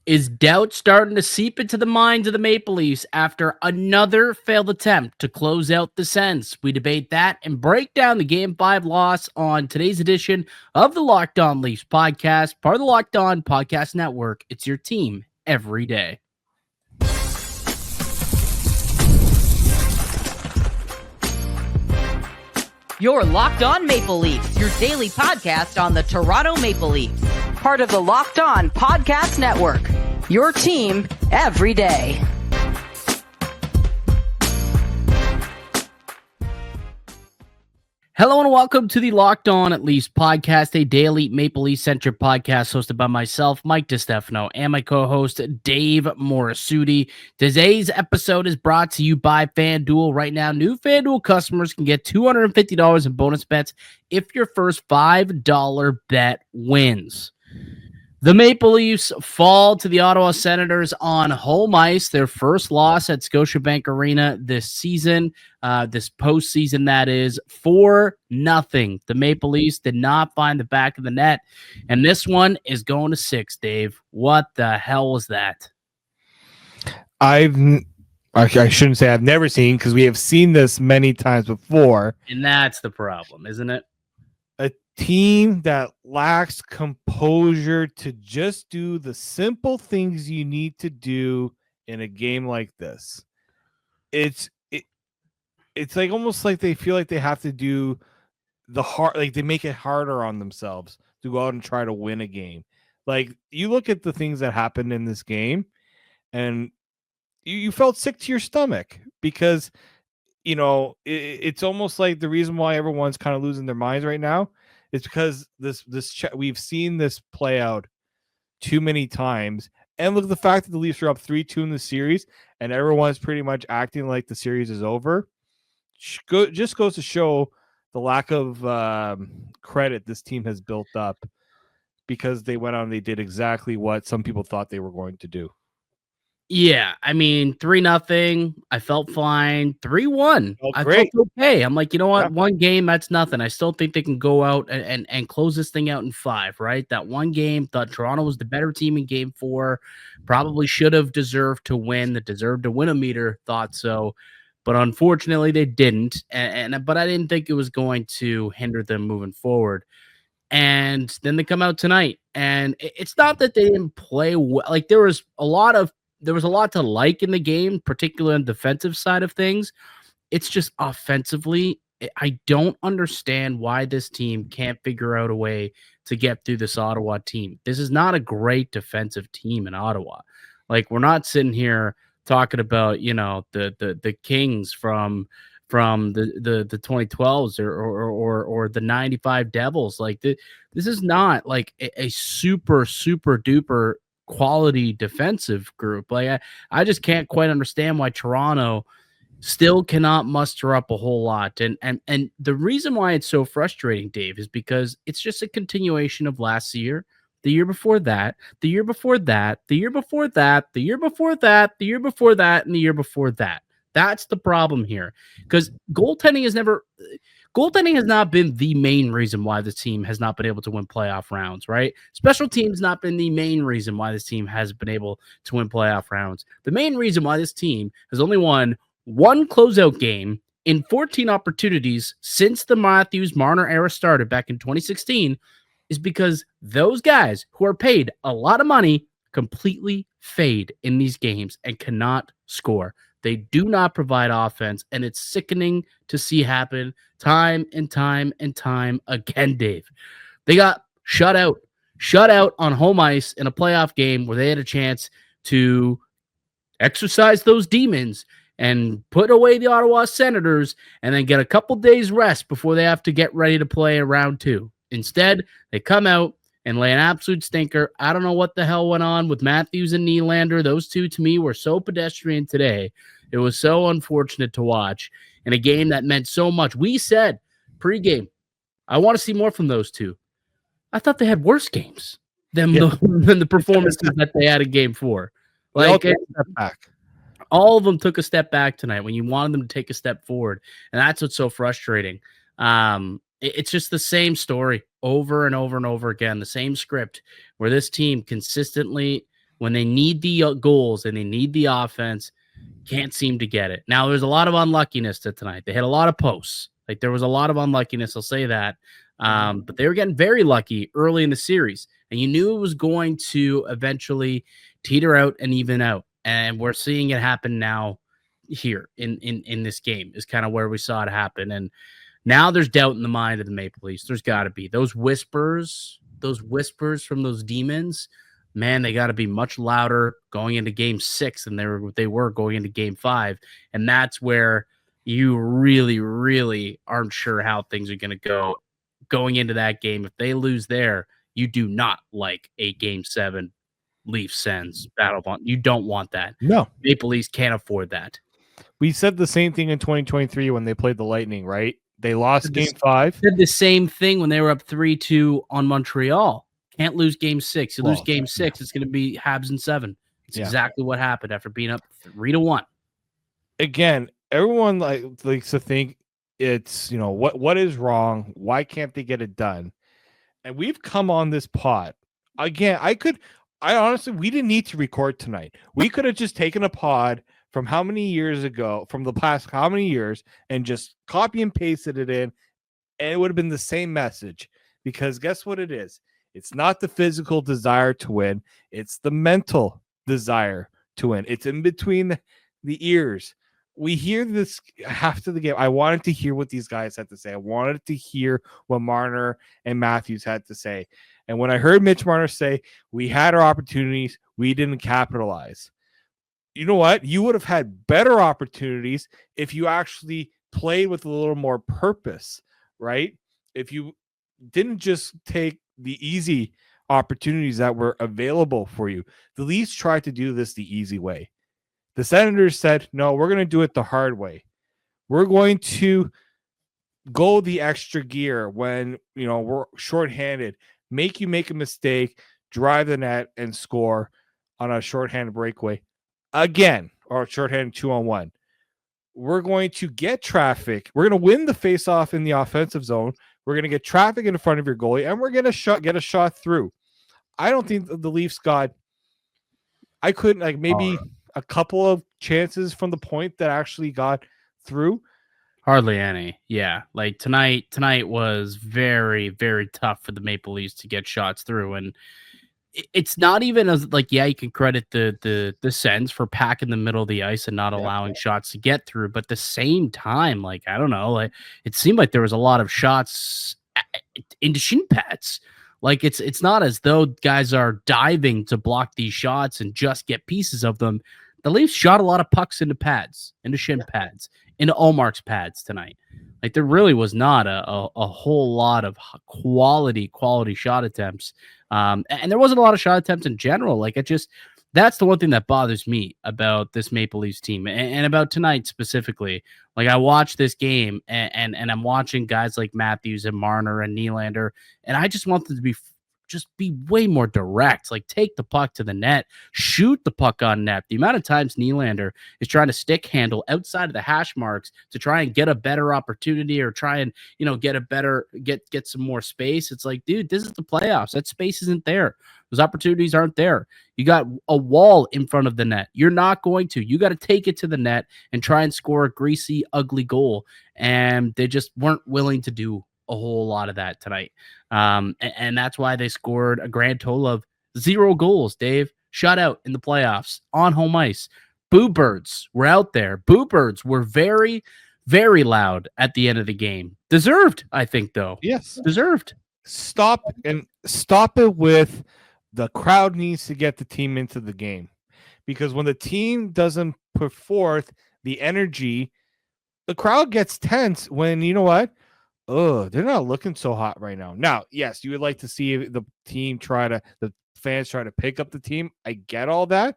Is doubt starting to seep into the minds of the Maple Leafs after another failed attempt to close out the Sens? We debate that and break down the Game 5 loss on today's edition of the Locked On Leafs podcast, part of the Locked On Podcast Network. It's your team every day. You're Locked On Maple Leafs, your daily podcast on the Toronto Maple Leafs. Part of the Locked On Podcast Network, your team every day. Hello and welcome to the Locked On Leafs podcast, a daily Maple Leaf-centric podcast hosted by myself, Mike DiStefano, and my co-host, Dave Morassutti. Today's episode is brought to you by FanDuel. Right now, new FanDuel customers can get $250 in bonus bets if your first $5 bet wins. The Maple Leafs fall to the Ottawa Senators on home ice, their first loss at Scotiabank Arena this season, this postseason that is, 4-0. The Maple Leafs did not find the back of the net, and this one is going to 6, Dave. What the hell was that? I shouldn't say I've never seen, because we have seen this many times before. And that's the problem, isn't it? A team that lacks composure to just do the simple things you need to do in a game like this. It's like almost like they feel like they have to do the hard, like they make it harder on themselves to go out and try to win a game. Like, you look at the things that happened in this game and you felt sick to your stomach, because you know it's almost like the reason why everyone's kind of losing their minds right now. It's because we've seen this play out too many times. And look at the fact that the Leafs are up 3-2 in the series and everyone's pretty much acting like the series is over. Just goes to show the lack of credit this team has built up, because they went out and they did exactly what some people thought they were going to do. Yeah, I mean, 3-0. I felt fine. 3-1. I felt okay. I'm like, you know what? Yeah. One game, that's nothing. I still think they can go out and close this thing out in 5, right? That one game, thought Toronto was the better team in game 4. Probably should have deserved to win. The deserved to win a meter, thought so. But unfortunately, they didn't. But I didn't think it was going to hinder them moving forward. And then they come out tonight. And it's not that they didn't play well. Like, there was a lot to like in the game, particularly on the defensive side of things. It's just offensively, I don't understand why this team can't figure out a way to get through this Ottawa team. This is not a great defensive team in Ottawa. Like, we're not sitting here talking about, you know, the Kings from the 2012s or the 95 Devils. Like, this is not like a super duper quality defensive group. Like, I just can't quite understand why Toronto still cannot muster up a whole lot. And the reason why it's so frustrating, Dave, is because it's just a continuation of last year, the year before that, the year before that, the year before that, the year before that, the year before that, and the year before that. That's the problem here, because goaltending has not been the main reason why this team has not been able to win playoff rounds, right? Special teams not been the main reason why this team has been able to win playoff rounds. The main reason why this team has only won one closeout game in 14 opportunities since the Matthews-Marner era started back in 2016 is because those guys who are paid a lot of money completely fade in these games and cannot score. They do not provide offense, and it's sickening to see happen time and time and time again, Dave. They got shut out on home ice in a playoff game where they had a chance to exercise those demons and put away the Ottawa Senators and then get a couple days rest before they have to get ready to play a round 2. Instead, they come out and lay an absolute stinker. I don't know what the hell went on with Matthews and Nylander. Those two, to me, were so pedestrian today. It was so unfortunate to watch in a game that meant so much. We said pregame, I want to see more from those two. I thought they had worse games than the performances that they had in game 4. Like, all of them took a step back tonight when you wanted them to take a step forward. And that's what's so frustrating. It's just the same story over and over and over again, the same script where this team consistently when they need the goals and they need the offense, can't seem to get it. Now, there's a lot of unluckiness to tonight. They hit a lot of posts. Like, there was a lot of unluckiness, I'll say that. But they were getting very lucky early in the series, and you knew it was going to eventually teeter out and even out. And we're seeing it happen now here in this game is kind of where we saw it happen. And now there's doubt in the mind of the Maple Leafs. There's got to be those whispers from those demons. Man, they got to be much louder going into game 6 than they were going into game 5. And that's where you really, really aren't sure how things are going to go going into that game. If they lose there, you do not like a game 7 Leafs Sens battle bond. You don't want that. No. Maple Leafs can't afford that. We said the same thing in 2023 when they played the Lightning, right? They lost game 5. Did the same thing when they were up 3-2 on Montreal. Can't lose game 6. You lose game 6, it's going to be Habs in 7. It's exactly what happened after being up 3-1. Again, everyone likes to think it's, what is wrong? Why can't they get it done? And we've come on this pod. Again, I honestly, we didn't need to record tonight. We could have just taken a pod from how many years ago, from the past how many years, and just copy and pasted it in, and it would have been the same message. Because guess what it is? It's not the physical desire to win. It's the mental desire to win. It's in between the ears. We hear this after the game. I wanted to hear what these guys had to say. I wanted to hear what Marner and Matthews had to say. And when I heard Mitch Marner say, we had our opportunities, we didn't capitalize. You know what? You would have had better opportunities if you actually played with a little more purpose, right? If you didn't just take the easy opportunities that were available for you. The Leafs tried to do this the easy way. The Senators said, no, we're going to do it the hard way. We're going to go the extra gear when, we're shorthanded, make you make a mistake, drive the net and score on a shorthanded breakaway again, or shorthanded 2-on-1. We're going to get traffic. We're going to win the faceoff in the offensive zone. We're going to get traffic in front of your goalie, and we're going to get a shot through. I don't think the Leafs got – I couldn't, maybe a couple of chances from the point that actually got through. Hardly any. Yeah. Like tonight was very, very tough for the Maple Leafs to get shots through. And it's not even as you can credit the Sens for packing the middle of the ice and not allowing shots to get through. But at the same time, I don't know, it seemed like there was a lot of shots into shin pads. It's not as though guys are diving to block these shots and just get pieces of them. The Leafs shot a lot of pucks into pads, into shin pads, into Allmark's pads tonight. There really was not a whole lot of quality shot attempts. And there wasn't a lot of shot attempts in general. That's the one thing that bothers me about this Maple Leafs team and about tonight specifically. I watched this game and I'm watching guys like Matthews and Marner and Nylander, and I just want them to be way more direct. Take the puck to the net, shoot the puck on net. The amount of times Nylander is trying to stick handle outside of the hash marks to try and get a better opportunity or try and, get some more space. It's dude, this is the playoffs. That space isn't there. Those opportunities aren't there. You got a wall in front of the net. You're not going to. You got to take it to the net and try and score a greasy, ugly goal. And they just weren't willing to do a whole lot of that tonight. And that's why they scored a grand total of 0 goals, Dave. Shutout in the playoffs on home ice. Boo Birds were out there. Boo Birds were very, very loud at the end of the game. Deserved, I think, though. Yes. Deserved. Stop it with the crowd needs to get the team into the game. Because when the team doesn't put forth the energy, the crowd gets tense when, you know what? Oh, they're not looking so hot right now. Now, yes, you would like to see the fans try to pick up the team. I get all that.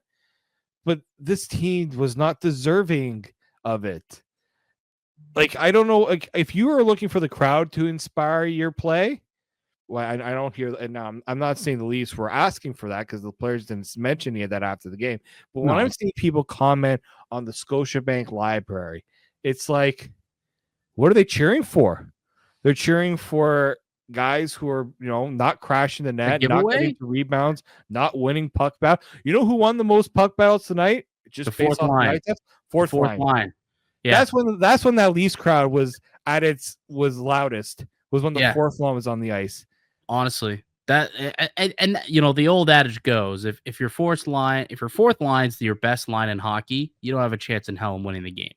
But this team was not deserving of it. I don't know. If you are looking for the crowd to inspire your play, well, I don't hear. And now I'm not saying the Leafs were asking for that because the players didn't mention any of that after the game. But when I'm seeing people comment on the Scotiabank library, it's what are they cheering for? They're cheering for guys who are, not crashing the net, not giveaway? getting the rebounds, not winning puck battle. You know who won the most puck battles tonight? Just The based fourth off line. the fourth line. Yeah. That's when that Leafs crowd was loudest. Was when the fourth line was on the ice. Honestly, that and the old adage goes, if your fourth line's your best line in hockey, you don't have a chance in hell in winning the game.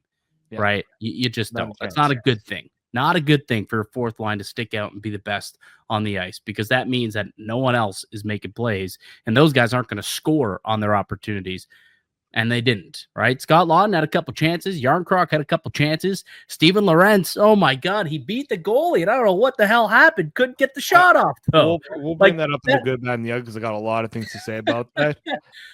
Yeah. Right? You just don't. That's not a good thing. Not a good thing for a fourth line to stick out and be the best on the ice, because that means that no one else is making plays, and those guys aren't going to score on their opportunities. And they didn't, right? Scott Lawton had a couple chances. Yarncroc had a couple chances. Steven Lorentz, oh my God, he beat the goalie. And I don't know what the hell happened. Couldn't get the shot off, though. We'll bring that up in the good, bad, and the ugly, because I got a lot of things to say about that.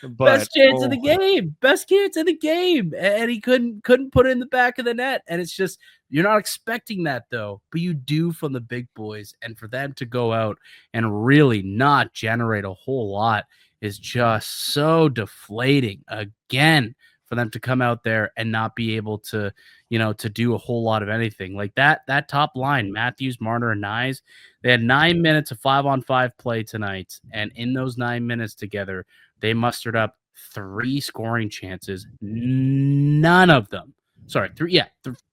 But, best chance of the game. Best chance of the game. And he couldn't put it in the back of the net. And it's just, you're not expecting that, though. But you do from the big boys. And for them to go out and really not generate a whole lot is just so deflating again, for them to come out there and not be able to, to do a whole lot of anything. Like that top line, Matthews, Marner, and Nyes, they had 9 minutes of 5-on-5 play tonight. And in those 9 minutes together, they mustered up 3 scoring chances. None of them. Sorry,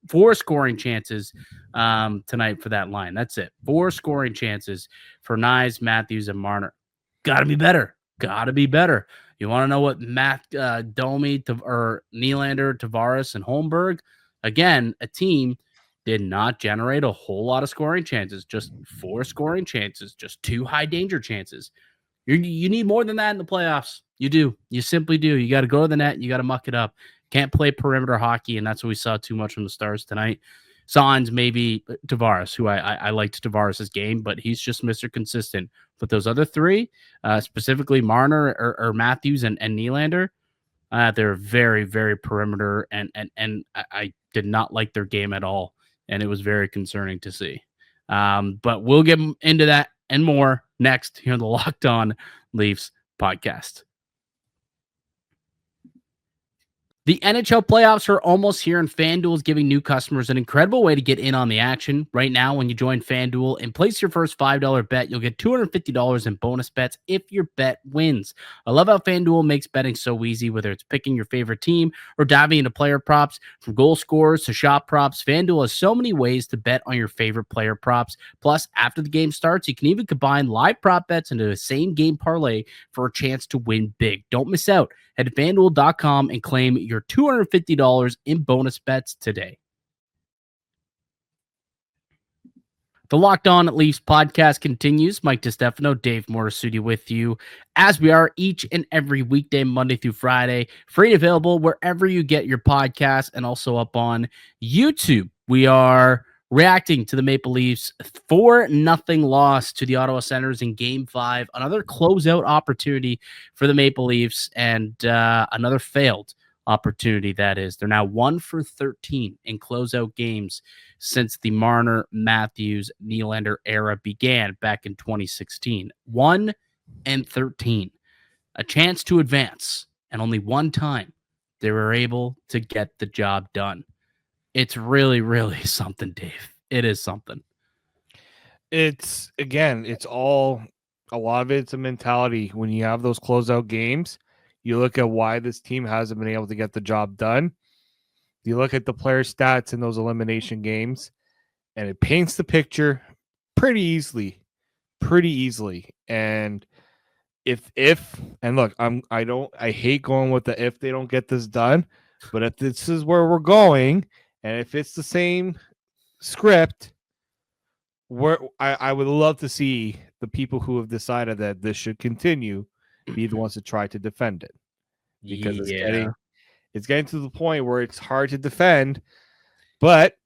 4 scoring chances tonight for that line. That's it. 4 scoring chances for Nyes, Matthews, and Marner. Got to be better. You want to know what Domi or Nylander, Tavares, and Holmberg? Again, a team did not generate a whole lot of scoring chances. Just 4 scoring chances. Just 2 high danger chances. You need more than that in the playoffs. You do. You simply do. You got to go to the net. You got to muck it up. Can't play perimeter hockey, and that's what we saw too much from the Stars tonight. Signs maybe Tavares, who I liked Tavares' game, but he's just Mr. Consistent. But those other 3, specifically Marner or Matthews and Nylander, they're very, very perimeter, and I did not like their game at all, and it was very concerning to see. But we'll get into that and more next here on the Locked On Leafs podcast. The NHL playoffs are almost here, and FanDuel is giving new customers an incredible way to get in on the action. Right now, when you join FanDuel and place your first $5 bet, you'll get $250 in bonus bets if your bet wins. I love how FanDuel makes betting so easy, whether it's picking your favorite team or diving into player props. From goal scorers to shot props, FanDuel has so many ways to bet on your favorite player props. Plus, after the game starts, you can even combine live prop bets into a same-game parlay for a chance to win big. Don't miss out. Head to FanDuel.com and claim your $250 in bonus bets today. The Locked On Leafs podcast continues. Mike DiStefano, Dave Morassutti with you, as we are each and every weekday, Monday through Friday. Free and available wherever you get your podcasts, and also up on YouTube. We are reacting to the Maple Leafs 4-0 loss to the Ottawa Senators in Game 5. Another closeout opportunity for the Maple Leafs, and another failed opportunity, that is. They're now 1 for 13 in closeout games since the Marner, Matthews, Nylander era began back in 2016. 1 and 13. A chance to advance, and only one time they were able to get the job done. It's really, really something, Dave. It is something. It's all, a lot of it's a mentality. When you have those closeout games, you look at why this team hasn't been able to get the job done. You look at the player stats in those elimination games, and it paints the picture pretty easily. And I hate going with the if they don't get this done, but if this is where we're going, and if it's the same script, I would love to see the people who have decided that this should continue be the ones to try to defend it, because it's getting to the point where it's hard to defend. But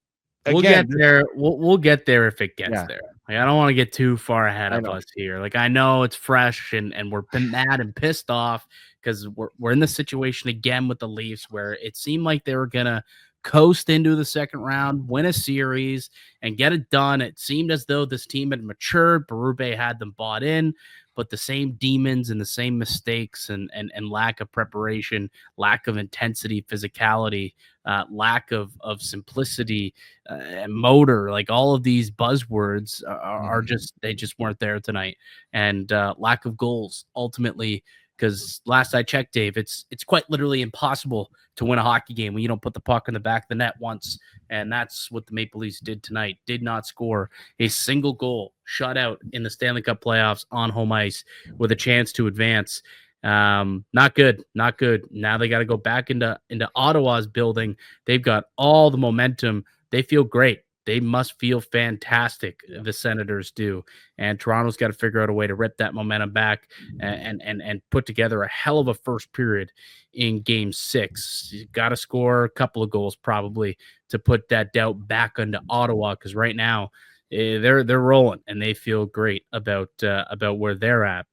again, we'll get there. We'll get there if it gets there. Like, I don't want to get too far ahead of us here. Like, I know it's fresh and we're mad and pissed off because we're in the situation again with the Leafs where it seemed like they were gonna coast into the second round, win a series, and get it done. It seemed as though this team had matured. Berube had them bought in, but the same demons and the same mistakes and lack of preparation, lack of intensity, physicality, lack of simplicity, and motor, like all of these buzzwords are just, they just weren't there tonight. And lack of goals ultimately, because last I checked, Dave, it's quite literally impossible to win a hockey game when you don't put the puck in the back of the net once. And that's what the Maple Leafs did tonight. Did not score a single goal, shut out in the Stanley Cup playoffs on home ice with a chance to advance. Not good. Now they got to go back into Ottawa's building. They've got all the momentum. They feel great. They must feel fantastic. The Senators do. And Toronto's got to figure out a way to rip that momentum back and put together a hell of a first period in game 6. You got to score a couple of goals probably to put that doubt back into Ottawa, because right now they're rolling and they feel great about where they're at.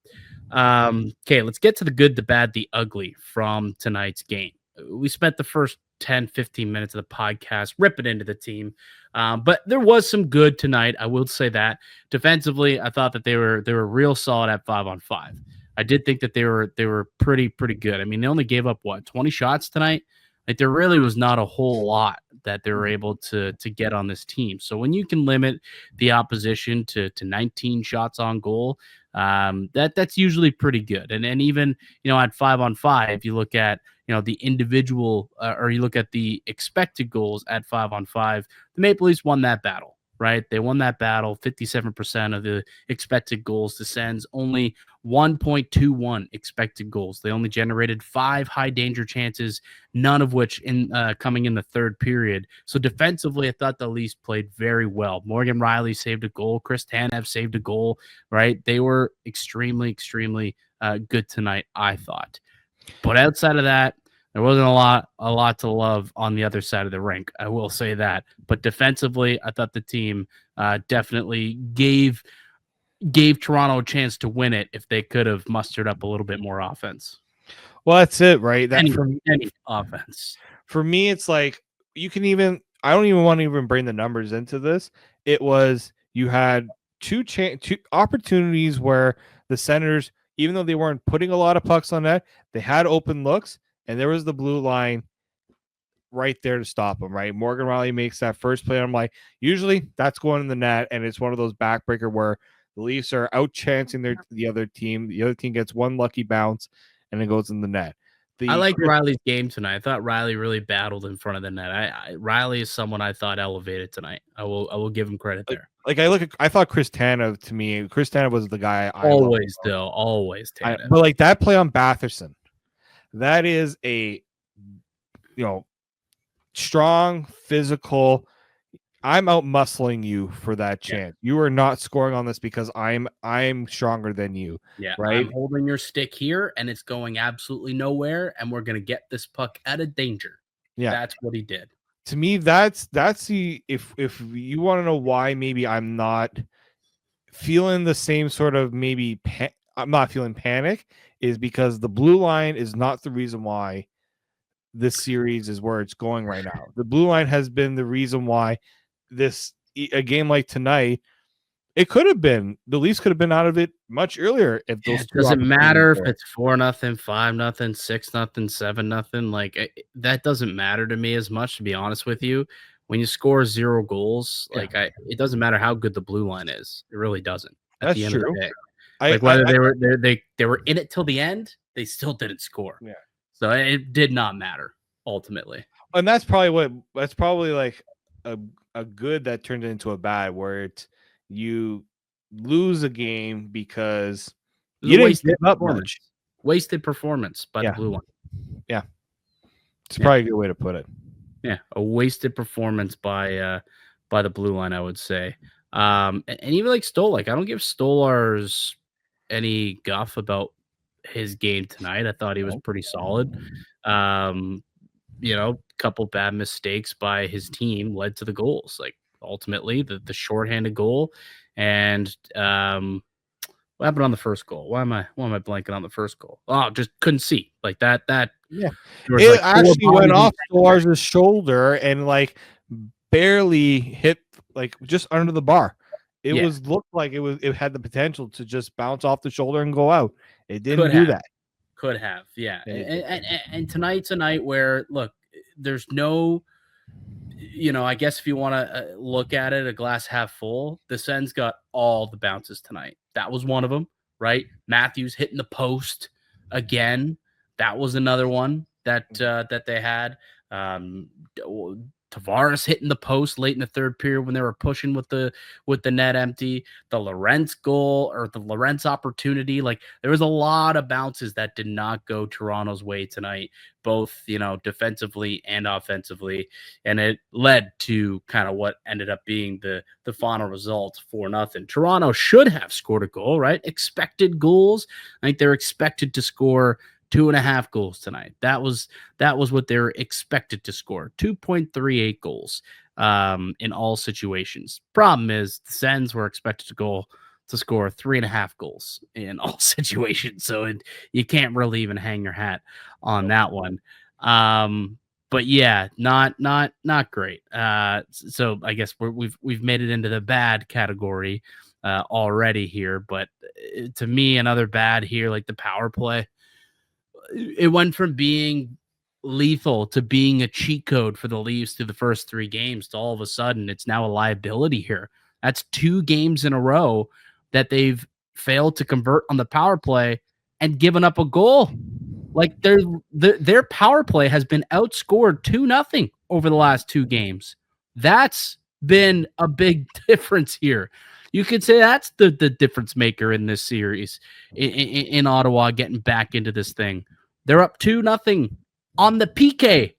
Okay, let's get to the good, the bad, the ugly from tonight's game. We spent the first 10-15 minutes of the podcast ripping into the team, but there was some good tonight. I will say that defensively, I thought that they were real solid at 5-on-5. I did think that they were pretty good. I mean, they only gave up 20 shots tonight. Like, there really was not a whole lot that they were able to get on this team. So when you can limit the opposition to 19 shots on goal, that's usually pretty good. And even, at 5-on-5, if you look at, the individual or you look at the expected goals at 5-on-5, the Maple Leafs won that battle, right? They won that battle. 57% of the expected goals to Sens, only 1.21 expected goals. They only generated 5 high danger chances, none of which coming in the third period. So defensively, I thought the Leafs played very well. Morgan Rielly saved a goal. Chris Tanev saved a goal, right? They were extremely good tonight, I thought. But outside of that, there wasn't a lot to love on the other side of the rink. I will say that. But defensively, I thought the team definitely gave Toronto a chance to win it if they could have mustered up a little bit more offense. Well, that's it, right? That any offense. For me, it's like I don't even want to even bring the numbers into this. It was, you had two opportunities where the Senators, even though they weren't putting a lot of pucks on net, they had open looks, and there was the blue line right there to stop them, right? Morgan Rielly makes that first play, and I'm like, usually that's going in the net, and it's one of those backbreaker where the Leafs are out-chancing the other team. The other team gets one lucky bounce, and it goes in the net. I like Rielly's game tonight. I thought Rielly really battled in front of the net. Rielly is someone I thought elevated tonight. I will give him credit there. I thought Chris Tanev, to me, Chris Tanev was the guy I always Tanev. But like that play on Batherson, that is a strong, physical. I'm out muscling you for that chance. Yeah. You are not scoring on this because I'm stronger than you. Yeah, right. I'm holding your stick here, and it's going absolutely nowhere, and we're gonna get this puck out of danger. Yeah, that's what he did. To me, that's the if you want to know why maybe I'm not feeling the same sort of I'm not feeling panic, is because the blue line is not the reason why this series is where it's going right now. The blue line has been the reason why a game like tonight, it could have been, the Leafs could have been out of it much earlier. If those it doesn't matter if it's 4-0, 5-0, 6-0, 7-0. Like, that doesn't matter to me as much, to be honest with you. When you score 0 goals, it doesn't matter how good the blue line is. It really doesn't. At the end of the day, whether they were in it till the end, they still didn't score. Yeah. So it did not matter ultimately. And that's probably like a good that turned into a bad, where you lose a game because you didn't give up much. Wasted performance by the blue line. Yeah. It's probably a good way to put it. Yeah, a wasted performance by the blue line, I would say. And even like Stolarz, I don't give Stolarz any guff about his game tonight. I thought he was pretty solid. Couple bad mistakes by his team led to the goals. Like, ultimately, the shorthanded goal, and What happened on the first goal? Why am I blanking on the first goal? Oh, just couldn't see like that. Yeah, it like actually went off Stolar's shoulder and like barely hit like just under the bar. It looked like it had the potential to just bounce off the shoulder and go out. It didn't do that. Could have, yeah. And tonight's a night where look, there's no, I guess if you want to look at it, a glass half full, the Sens got all the bounces tonight. That was one of them, right? Matthews hitting the post again. That was another one that they had. Tavares hitting the post late in the third period when they were pushing with the net empty. The Lorentz goal or the Lorentz opportunity, like there was a lot of bounces that did not go Toronto's way tonight, both defensively and offensively, and it led to kind of what ended up being the final result 4-0. Toronto should have scored a goal, right? Expected goals. I think they're expected to score 2.5 goals tonight. That was what they were expected to score. 2.38 goals in all situations. Problem is the Sens were expected to score 3.5 goals in all situations. So you can't really even hang your hat on that one. But yeah, not great. So I guess we've made it into the bad category already here. But to me, another bad here, like the power play. It went from being lethal to being a cheat code for the Leafs through the first 3 games to all of a sudden it's now a liability here. That's 2 games in a row that they've failed to convert on the power play and given up a goal. Like their power play has been outscored 2-0 over the last 2 games. That's been a big difference here. You could say that's the difference maker in this series in Ottawa getting back into this thing. They're up 2-0 on the PK.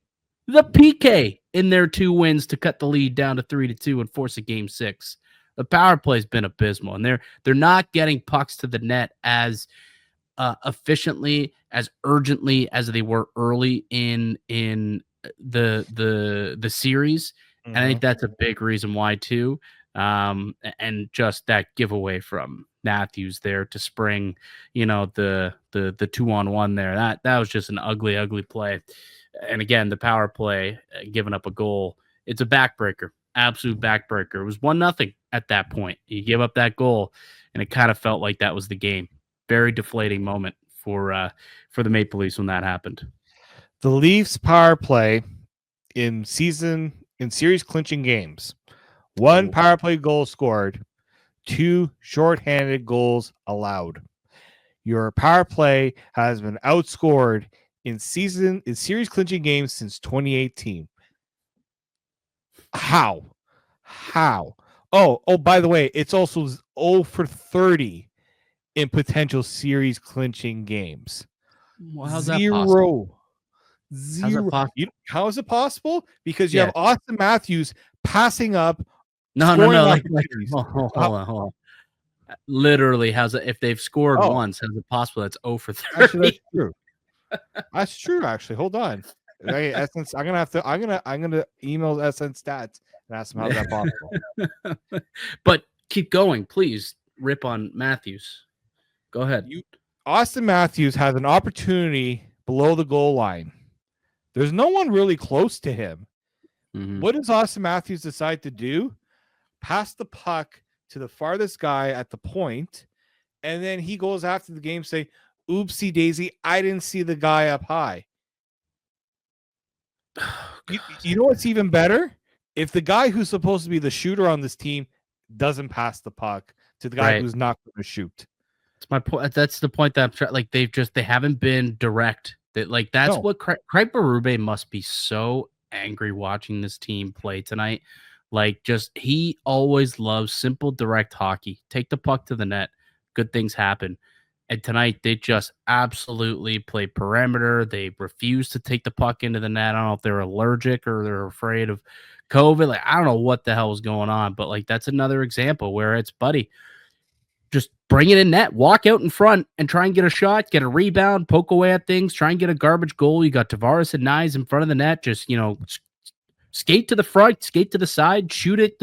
The PK in their 2 wins to cut the lead down to 3-2 and force a game 6. The power play's been abysmal, and they're not getting pucks to the net as efficiently, as urgently as they were early in the series. Mm-hmm. And I think that's a big reason why too. And just that giveaway from Matthews there to spring, the 2-on-1 there. That was just an ugly play. And again, the power play giving up a goal. It's a backbreaker, absolute backbreaker. It was 1-0 at that point. You give up that goal, and it kind of felt like that was the game. Very deflating moment for the Maple Leafs when that happened. The Leafs power play in series clinching games. 1 power play goal scored, 2 shorthanded goals allowed. Your power play has been outscored in series clinching games since 2018. How? Oh, by the way, it's also 0 for 30 in potential series clinching games. Well, how's that possible? Zero. How is it possible? Because you have Austin Matthews passing up. No. Hold on. Literally, if they've scored once, how's it possible that's 0 for 30? Actually, that's true. That's true. Actually, hold on. Essence, I'm gonna email Essence Stats and ask them how's that possible. But keep going, please. Rip on Matthews. Go ahead. Austin Matthews has an opportunity below the goal line. There's no one really close to him. Mm-hmm. What does Austin Matthews decide to do? Pass the puck to the farthest guy at the point, and then he goes after the game saying, oopsie daisy, I didn't see the guy up high. You know what's even better? If the guy who's supposed to be the shooter on this team doesn't pass the puck to the guy who's not going to shoot. That's my point. That's the point that I'm trying. Like they haven't been direct. That's what Craig Berube must be so angry watching this team play tonight. Like he always loves simple, direct hockey. Take the puck to the net. Good things happen. And tonight they just absolutely play perimeter. They refuse to take the puck into the net. I don't know if they're allergic or they're afraid of COVID. Like, I don't know what the hell was going on, but that's another example where it's, buddy, just bring it in net, walk out in front and try and get a shot, get a rebound, poke away at things, try and get a garbage goal. You got Tavares and Nyes in front of the net. Just, skate to the front, skate to the side, shoot it.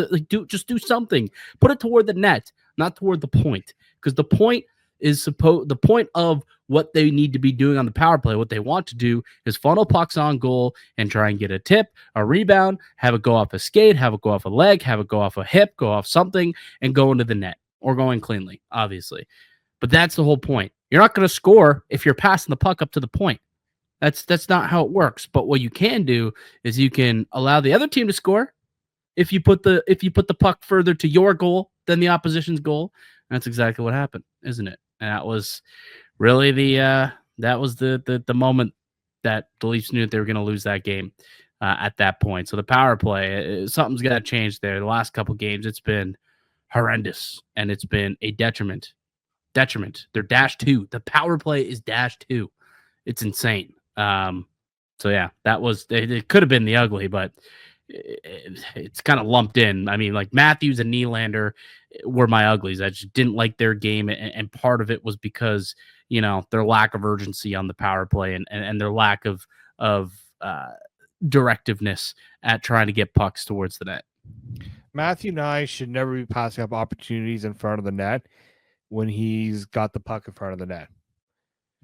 Just do something. Put it toward the net, not toward the point. Because the point is the point of what they need to be doing on the power play. What they want to do is funnel pucks on goal and try and get a tip, a rebound, have it go off a skate, have it go off a leg, have it go off a hip, go off something, and go into the net or going cleanly, obviously. But that's the whole point. You're not going to score if you're passing the puck up to the point. That's not how it works. But what you can do is you can allow the other team to score if you put the puck further to your goal than the opposition's goal. That's exactly what happened, isn't it? And that was really the moment that the Leafs knew that they were going to lose that game at that point. So the power play, something's got to change there. The last couple games, it's been horrendous, and it's been a detriment. They're -2. The power play is -2. It's insane. So yeah, that was it. Could have been the ugly, but it's kind of lumped in. I mean, like Matthews and Nylander were my uglies. I just didn't like their game, and part of it was because their lack of urgency on the power play and their lack of directiveness at trying to get pucks towards the net. Matthew Nye should never be passing up opportunities in front of the net when he's got the puck in front of the net.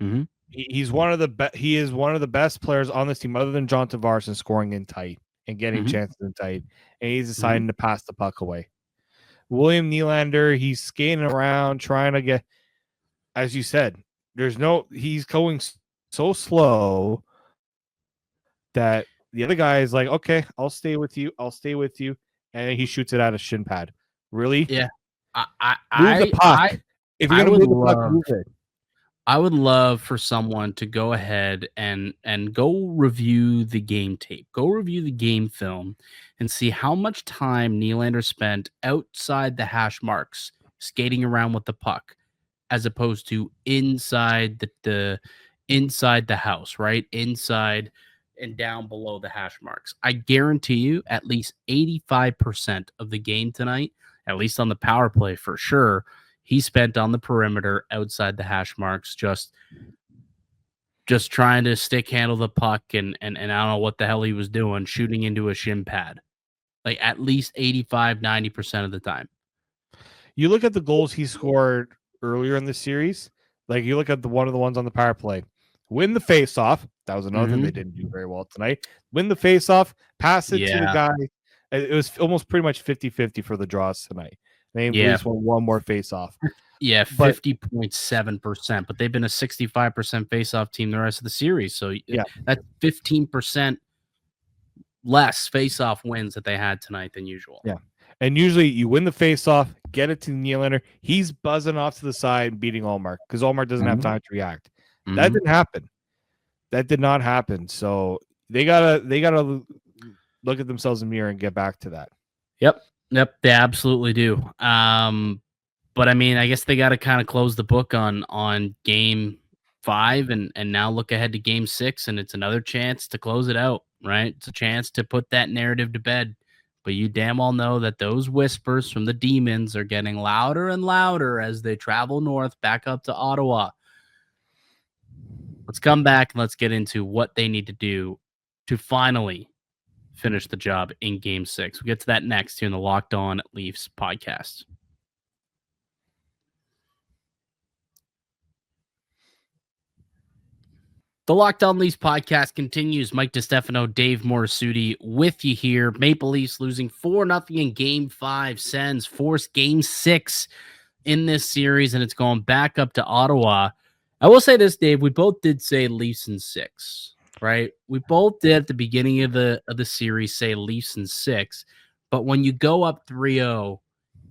Mm-hmm. He's one of the he is one of the best players on this team, other than John Tavares, in scoring in tight and getting chances in tight, and he's deciding to pass the puck away. William Nylander, he's skating around trying to get, as you said, he's going so slow that the other guy is like, okay, I'll stay with you, and he shoots it out of shin pad. Really? Yeah. Move the puck. If you're gonna move the puck, move it. I would love for someone to go ahead and go review the game tape, go review the game film, and see how much time Nylander spent outside the hash marks skating around with the puck, as opposed to inside the house, right? Inside and down below the hash marks. I guarantee you at least 85% of the game tonight, at least on the power play for sure, he spent on the perimeter outside the hash marks, just trying to stick handle the puck and I don't know what the hell he was doing, shooting into a shin pad. Like at least 85-90% of the time. You look at the goals he scored earlier in the series, like you look at one of the ones on the power play. Win the face-off. That was another thing they didn't do very well tonight. Win the face-off, pass it to the guy. It was almost pretty much 50-50 for the draws tonight. They Leafs won one more face-off. Yeah, 50.7%, but they've been a 65% face-off team the rest of the series. So that's 15% less face-off wins that they had tonight than usual. Yeah, and usually you win the face-off, get it to Nylander. He's buzzing off to the side and beating Allmark because Allmark doesn't have time to react. That didn't happen. That did not happen. So they gotta look at themselves in the mirror and get back to that. Yep, they absolutely do. But I mean, I guess they got to kind of close the book on game 5 and now look ahead to game 6, and it's another chance to close it out, right? It's a chance to put that narrative to bed. But you damn well know that those whispers from the demons are getting louder and louder as they travel north back up to Ottawa. Let's come back and let's get into what they need to do to finally finish the job in game 6. We'll get to that next here in the Locked On Leafs podcast. The Locked On Leafs podcast continues. Mike DiStefano, Dave Morassutti with you here. Maple Leafs losing 4-0 in game 5. Sens force game 6 in this series, and it's going back up to Ottawa. I will say this, Dave. We both did say Leafs in 6, right? We both did at the beginning of the series say Leafs in 6. But when you go up 3-0,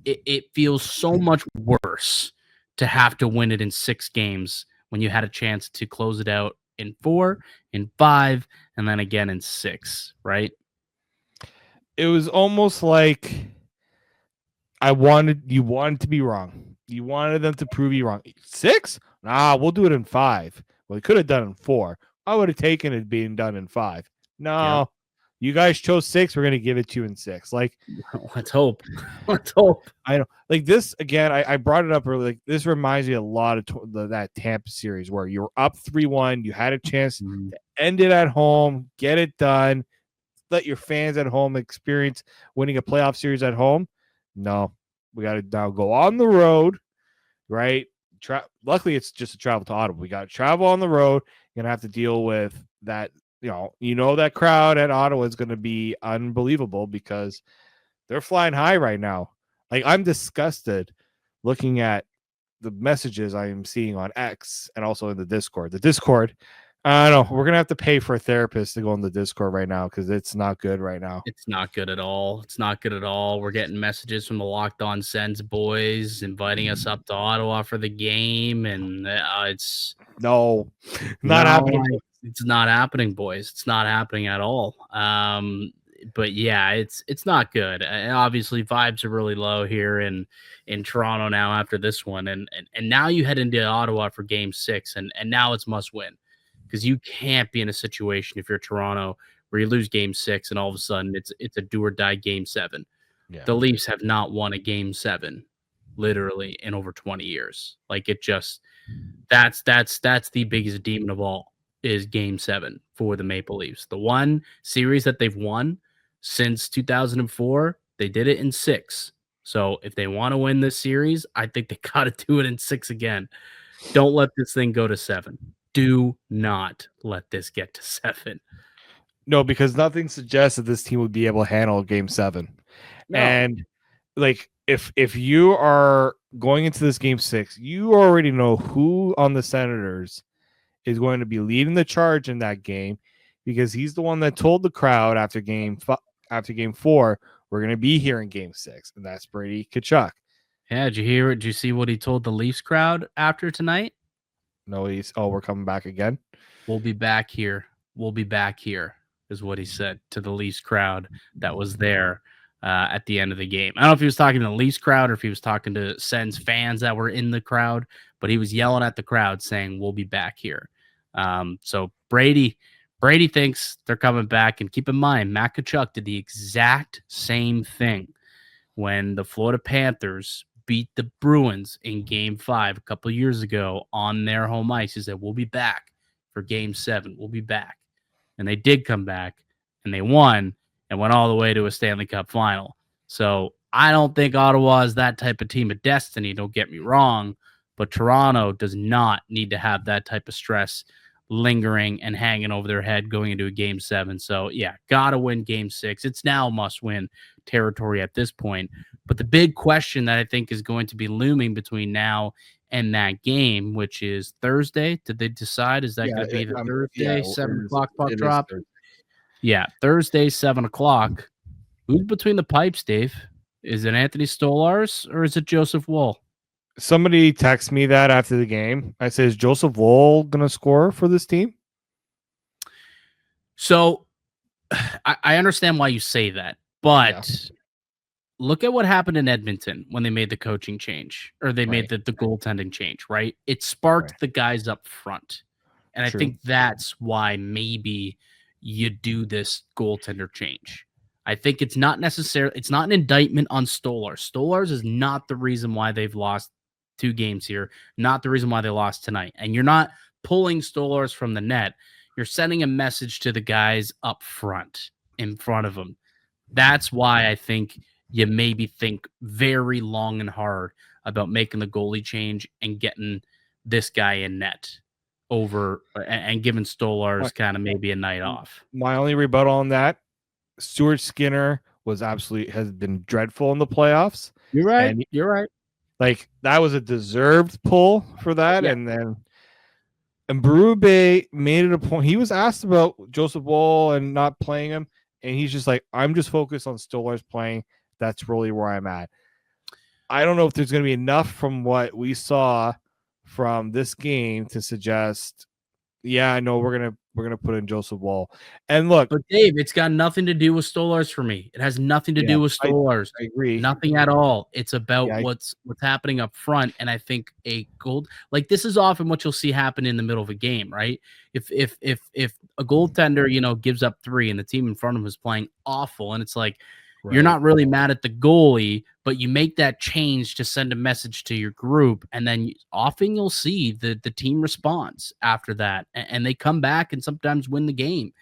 it feels so much worse to have to win it in 6 games when you had a chance to close it out in 4, in 5, and then again in 6, right? It was almost like you wanted to be wrong. You wanted them to prove you wrong. 6? Nah, we'll do it in 5. Well, we could have done it in 4. I would have taken it being done in 5. No, you guys chose 6. We're going to give it to you in 6. Like, let's hope. Let's hope. I know. Like this again. I brought it up earlier. Like this reminds me a lot of that Tampa series where you were up 3-1. You had a chance to end it at home, get it done, let your fans at home experience winning a playoff series at home. No, we got to now go on the road, right? luckily it's just a travel to Ottawa. We got travel on the road. You're gonna have to deal with that. That crowd at Ottawa is gonna be unbelievable because they're flying high right now. Like, I'm disgusted looking at the messages I am seeing on X and also in the Discord. The Discord, I don't know. We're gonna have to pay for a therapist to go on the Discord right now because it's not good right now. It's not good at all. It's not good at all. We're getting messages from the Locked On Sens boys inviting us up to Ottawa for the game, and it's not happening. It's not happening, boys. It's not happening at all. But yeah, it's not good. Obviously, vibes are really low here in Toronto now after this one, and now you head into Ottawa for Game 6, and now it's must win because you can't be in a situation if you're Toronto where you lose Game 6 and all of a sudden it's a do or die Game 7. Yeah. The Leafs have not won a Game 7 literally in over 20 years. Like, it just that's the biggest demon of all is Game 7 for the Maple Leafs. The one series that they've won since 2004, they did it in 6. So if they want to win this series, I think they got to do it in 6 again. Don't let this thing go to 7. Do not let this get to 7. No, because nothing suggests that this team would be able to handle Game 7. No. And like, if you are going into this Game 6, you already know who on the Senators is going to be leading the charge in that game, because he's the one that told the crowd after Game 4, we're going to be here in Game 6, and that's Brady Tkachuk. Yeah, did you hear it? Did you see what he told the Leafs crowd after tonight? No, we're coming back again. We'll be back here. We'll be back here, is what he said to the Leafs crowd that was there at the end of the game. I don't know if he was talking to the Leafs crowd or if he was talking to Sens fans that were in the crowd, but he was yelling at the crowd saying, we'll be back here. So Brady thinks they're coming back. And keep in mind, Matt Tkachuk did the exact same thing when the Florida Panthers beat the Bruins in Game 5 a couple of years ago on their home ice. He said, we'll be back for Game 7. We'll be back. And they did come back, and they won and went all the way to a Stanley Cup final. So I don't think Ottawa is that type of team of destiny. Don't get me wrong, but Toronto does not need to have that type of stress lingering and hanging over their head going into a Game 7. So yeah, gotta win Game 6. It's now must-win territory at this point. But the big question that I think is going to be looming between now and that game, which is Thursday. Did they decide? Is that going to be the Thursday 7 o'clock puck drop? Yeah, Thursday 7 o'clock. Who's between the pipes, Dave? Is it Anthony Stolarz or is it Joseph Woll? Somebody texted me that after the game. I said, is Joseph Woll going to score for this team? So I understand why you say that, but look at what happened in Edmonton when they made the coaching change, or they made the goaltending change, right? It sparked the guys up front. And I think that's why maybe you do this goaltender change. I think it's not an indictment on Stolarz. Stolarz is not the reason why they've lost 2 games here, not the reason why they lost tonight. And you're not pulling Stolarz from the net. You're sending a message to the guys up front, in front of them. That's why I think you maybe think very long and hard about making the goalie change and getting this guy in net over and giving Stolarz kind of maybe a night off. My only rebuttal on that, Stuart Skinner has been dreadful in the playoffs. You're right. You're right. Like, that was a deserved pull for that. Yeah. And Berube made it a point. He was asked about Joseph Woll and not playing him, and he's just like, I'm just focused on Stolarz playing. That's really where I'm at. I don't know if there's going to be enough from what we saw from this game to suggest, yeah, I know we're gonna put in Joseph Woll. And look, but Dave, it's got nothing to do with Stolarz for me. It has nothing to do with Stolarz. I agree. Nothing at all. It's about what's happening up front. And I think like this is often what you'll see happen in the middle of a game, right? If a goaltender, gives up 3 and the team in front of him is playing awful, and it's like, you're not really mad at the goalie, but you make that change to send a message to your group, and then often you'll see the team responds after that, and they come back and sometimes win the game.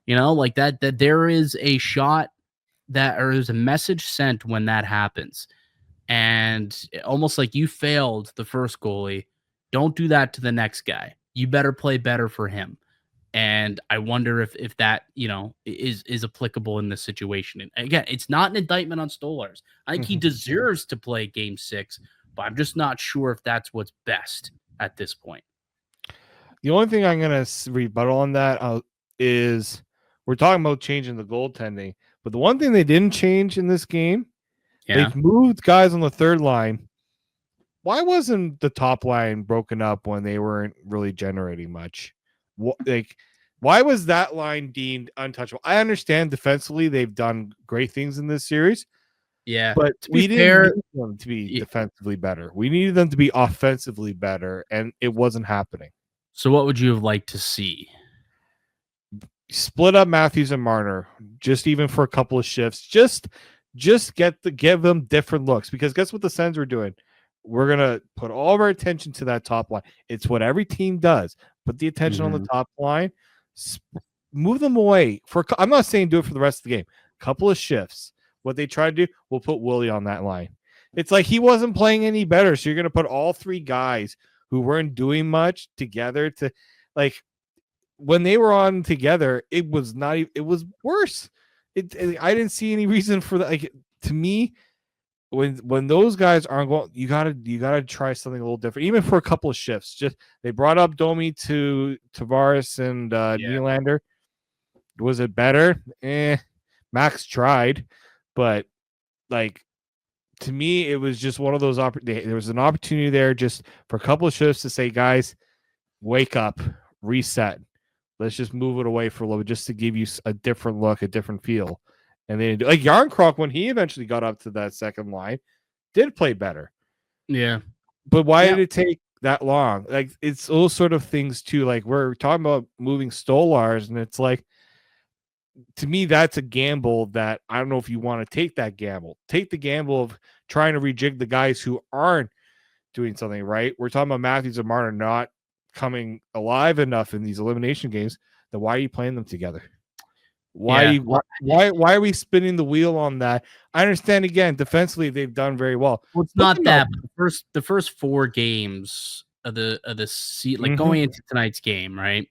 Like that there is a shot or there's a message sent when that happens, and almost like you failed the first goalie, Don't do that to the next guy. You better play better for him. And I wonder if that, is applicable in this situation. And again, it's not an indictment on Stolarz. I think he deserves to play game 6, but I'm just not sure if that's what's best at this point. The only thing I'm going to rebuttal on that is we're talking about changing the goaltending, but the one thing they didn't change in this game, they've moved guys on the third line. Why wasn't the top line broken up when they weren't really generating much? Why was that line deemed untouchable? I understand defensively they've done great things in this series. Yeah, but we didn't need them to be defensively better. We needed them to be offensively better, and it wasn't happening. So what would you have liked to see? Split up Matthews and Marner, just even for a couple of shifts. Just give them different looks, because guess what the Sens were doing? We're going to put all of our attention to that top line. It's what every team does. Put the attention on the top line. Move them away. I'm not saying do it for the rest of the game. Couple of shifts. What they try to do, we'll put Willie on that line. It's like he wasn't playing any better. So you're going to put all 3 guys who weren't doing much together to, like, when they were on together, it was worse. I didn't see any reason for that. Like, to me, when those guys aren't going, you gotta try something a little different, even for a couple of shifts. Just they brought up Domi to Tavares and Nylander. Was it better? Max tried, but like, to me, it was just one of those there was an opportunity there just for a couple of shifts to say, guys, wake up, reset. Let's just move it away for a little bit, just to give you a different look, a different feel. And then, like, Yarncroc, when he eventually got up to that second line, did play better. Yeah. But why did it take that long? Like, it's those sort of things, too. Like, we're talking about moving Stolarz, and it's like, to me, that's a gamble that I don't know if you want to take that gamble. Take the gamble of trying to rejig the guys who aren't doing something right. We're talking about Matthews and Marner not coming alive enough in these elimination games. Then why are you playing them together? Why are we spinning the wheel on that? I understand, again, defensively they've done very well. Well, it's not that. The first 4 games of the season, like going into tonight's game, right?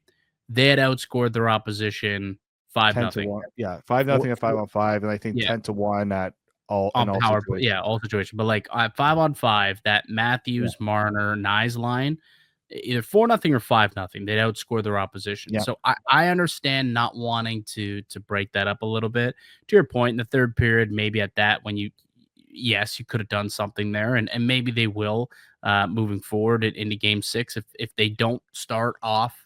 They had outscored their opposition 5-0. Yeah, 5-0 at 5-on-5, and I think 10-1 at all power play. Yeah, all situations. But like 5-on-5, that Matthews, Marner, Nyes line, either 4-0 or 5-0, they'd outscore their opposition. So I understand not wanting to break that up a little bit. To your point, in the third period, maybe at that, when you could have done something there, and maybe they will moving forward into game 6 if they don't start off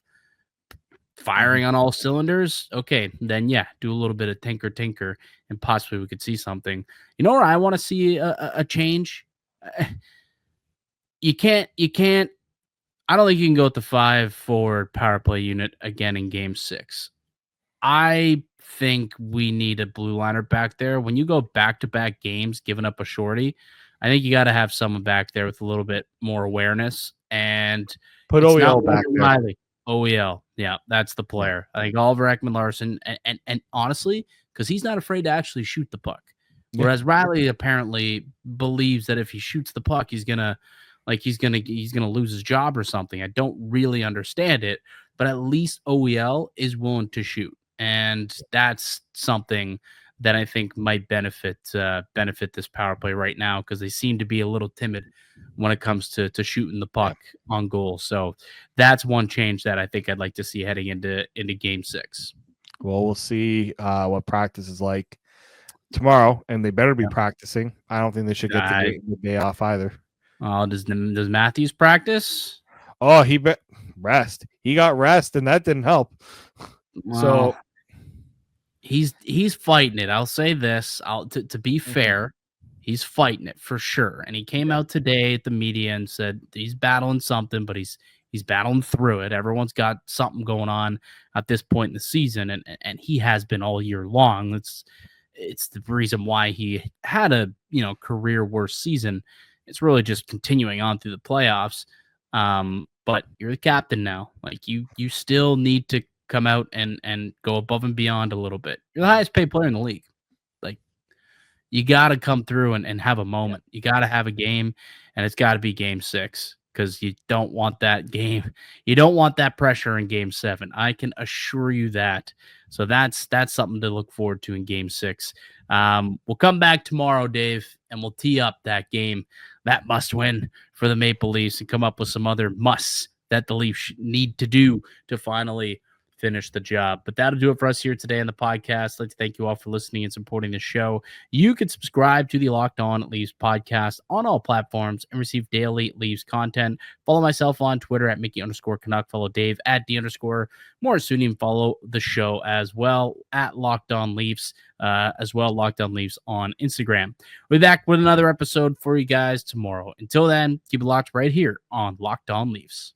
firing on all cylinders. Okay, then do a little bit of tinker, and possibly we could see something. You know where I want to see a change? You can't. I don't think you can go with the 5-forward power play unit again in game 6. I think we need a blue liner back there. When you go back-to-back games, giving up a shorty, I think you got to have someone back there with a little bit more awareness. And put OEL back there. Riley. OEL. Yeah, that's the player. I think Oliver Ekman-Larsson, and honestly, because he's not afraid to actually shoot the puck. Whereas Riley apparently believes that if he shoots the puck, he's gonna lose his job or something. I don't really understand it, but at least OEL is willing to shoot, and that's something that I think might benefit this power play right now, because they seem to be a little timid when it comes to shooting the puck on goal. So that's one change that I think I'd like to see heading into game 6. Well, we'll see what practice is like tomorrow, and they better be practicing. I don't think they should get the day off either. Does Matthews practice? Oh, he rest. He got rest, and that didn't help. So he's fighting it. I'll say this. To be fair, he's fighting it for sure. And he came out today at the media and said he's battling something, but he's battling through it. Everyone's got something going on at this point in the season, and he has been all year long. It's the reason why he had a career worst season. It's really just continuing on through the playoffs. But you're the captain now. Like, you still need to come out and go above and beyond a little bit. You're the highest paid player in the league. Like, you got to come through and have a moment. You got to have a game, and it's got to be game 6. because you don't want that game. You don't want that pressure in Game 7. I can assure you that. So that's something to look forward to in Game 6. We'll come back tomorrow, Dave, and we'll tee up that game, that must win for the Maple Leafs, and come up with some other musts that the Leafs need to do to finally finish the job. But that'll do it for us here today on the podcast. I'd like to thank you all for listening and supporting the show. You can subscribe to the Locked On Leafs podcast on all platforms and receive daily Leafs content. Follow myself on Twitter at Mickey_Canuck. Follow Dave at D_Morassutti, and follow the show as well at Locked On Leafs, as well Locked On Leafs on Instagram. We'll be back with another episode for you guys tomorrow. Until then, keep it locked right here on Locked On Leafs.